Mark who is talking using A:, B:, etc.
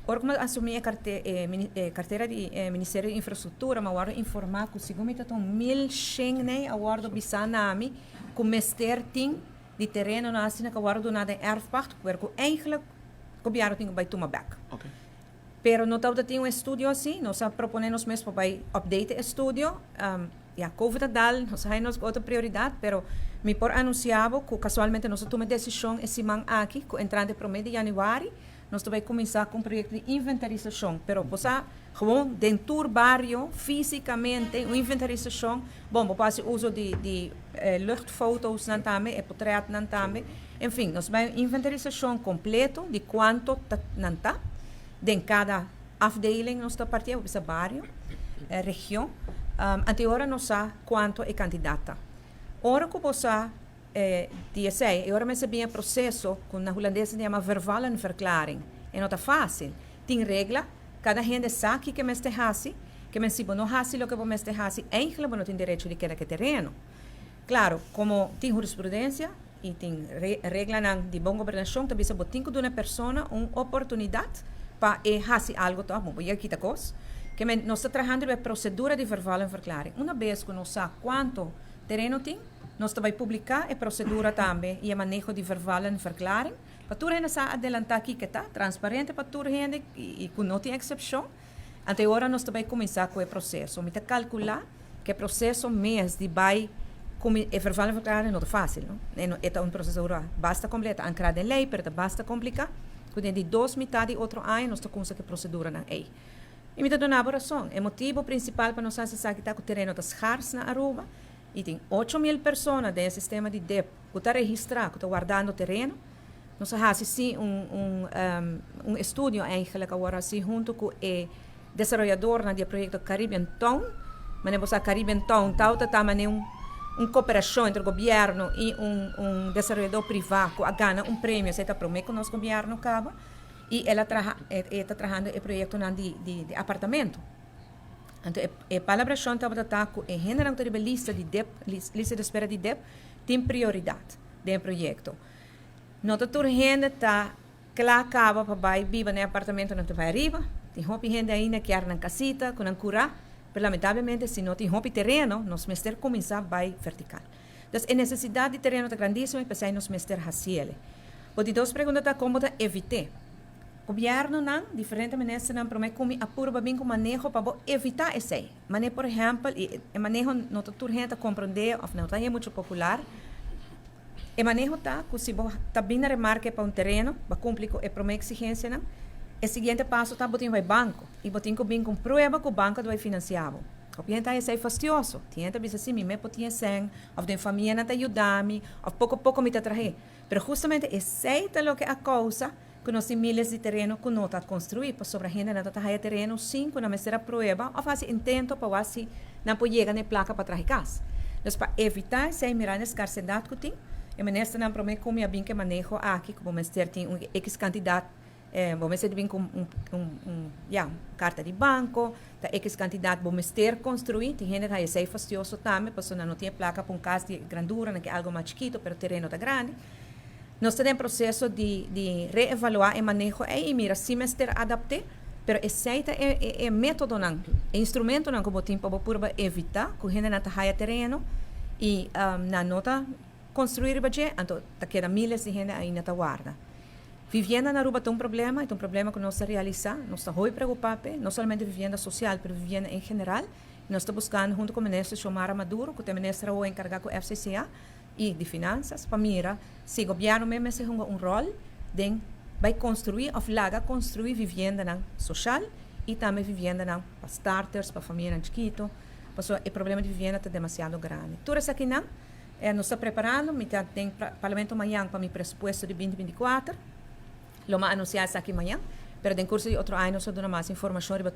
A: Ora como assumi a carteira de Ministério de Infraestrutura, mas agora informar que segundo me tá 1.100 agora bisanami com mester ting de terreno na assina que agora do nada erfpacht, porque eigenlijk o governo tem que tomar back.
B: Okay.
A: Pero no tauta tem estudio assim, nós proponemos mesmo para update estudio, COVID dal, nós temos outra prioridade, pero me por anunciado que casualmente nós tomamos decisão esse man aqui, que entrante para o mês de janeiro, nós vamos começar com um projeto de inventarização, pero você gewoon dentro do barrio, fisicamente, uma inventarização, bom, você uso de luchtfoto's nantame, e portret nantame, enfim, nós vamos inventarização completo de quanto nanta, de cada afdeling nós está partindo, esse barrio, região, até agora nós sabemos quanto é candidata. Ora que você DSA, agora me sabia processo com na holandesa chama verbale verklaring. E não está fácil. Tem regra, cada gente sabe que me este hasi, que me se não hasi lo que me este hasi, eigenlijk não tem direito de querer que terreno. Claro, como tem jurisprudência e tem regra de boa governação, também se tem que dar uma pessoa uma oportunidade para hasi algo tá bom. E aqui tá coisa que nós está trabalhando a procedura de verbale verklaring. Uma vez que nós sabe quanto terreno tem, nós vamos publicar a procedura também e o manejo de verbale verklaring. Para tu gente adelantar aqui que está transparente para tu gente e que não tem exceção. Até agora nós vamos começar com o processo. Me calcular que o processo mês de vai a verbale verklaring não é fácil, não? É um processo basta completa, ancrado em lei, mas basta complicar. Quando de 2 metades de outro ano nós temos que procedura na lei. E me dá uma razão. O motivo principal para nós saber que está com o terreno das Hars na Aruba. E tem 8.000 pessoas dentro do sistema de DEP que está registrado, que está guardando o terreno. Nós fazemos sim um estudo eigenlijk agora assim junto com o desenvolvedor do projeto Caribbean Town. Mas a Caribbean Town está uma cooperação entre o governo e desenvolvedor privado que ganha prêmio, se está prometido que o nosso governo acaba. E ela está trabalhando o projeto de apartamento. Então, a palabração estava com a general de lista de DEP, lista de espera de DEP, tem prioridade do projeto. Não toda gente está acaba para viver no apartamento não vai arriba, tem hopi gente ainda que quer na casita, com cura, mas lamentavelmente se não tem hopi terreno, nós mester começar vai vertical. Então, a necessidade de terreno é grandíssima e para nós mester haciele. Pode duas perguntas como evitar. O governo não, diferente maneira não promete como apura bem com manejo para evitar esse. Manejo, por exemplo, o manejo não toda gente compreender, ou não é muito popular. O manejo tá, que se está bem na remarca para terreno, para cumprir com a promessa exigência, não. O seguinte passo está botando vai banco e botando bem com prova que o banco vai financiar. O gente é fastidioso. Tem gente que assim, me podia ser, ou de família não te ajudar-me, ou pouco a pouco me trazer. Mas justamente esse é o que a causa que nós temos milhas de terreno que não está construído, para sobre a gente não está terreno, sim, que não é ser a prova, ou faz intento para assim, não pode chegar na placa para trazer casa. Então, para evitar essa mirar na escassidade que tem, o ministro não promete como é bem que manejo aqui, que o ministério tem X candidato, o ministério vem com carta de banco, tá X candidato, o ministério construir, tem gente que é fastidioso também, porque não tem placa para casa de grandura, que é algo mais chiquito, mas o terreno está grande. Nós estamos em processo de reevaluar o manejo e mira, se mestre adapte, mas esse é método, é instrumento que eu tenho para evitar que a gente não tenha terreno e na nota construir budget, então queda milhares de gente ainda está guarda. Vivienda na Aruba tem um problema que nós realizar, nós estamos muito preocupados, não somente vivienda social, mas vivienda em geral. Nós estamos buscando, junto com o ministro Xiomara Maduro, que é o ministro encarregado com o FCCA, e de finanças, para mirar se o governo mesmo se junga rol de vai construir ou laga construir vivienda social e também vivienda para starters, para família chiquito, porque o problema de vivienda está demasiado grande. Tudo isso aqui nós estamos preparando, tem parlamento amanhã para o presupuesto de 2024, lo mais anunciado aqui amanhã, mas em curso de outro ano nós damos mais informação sobre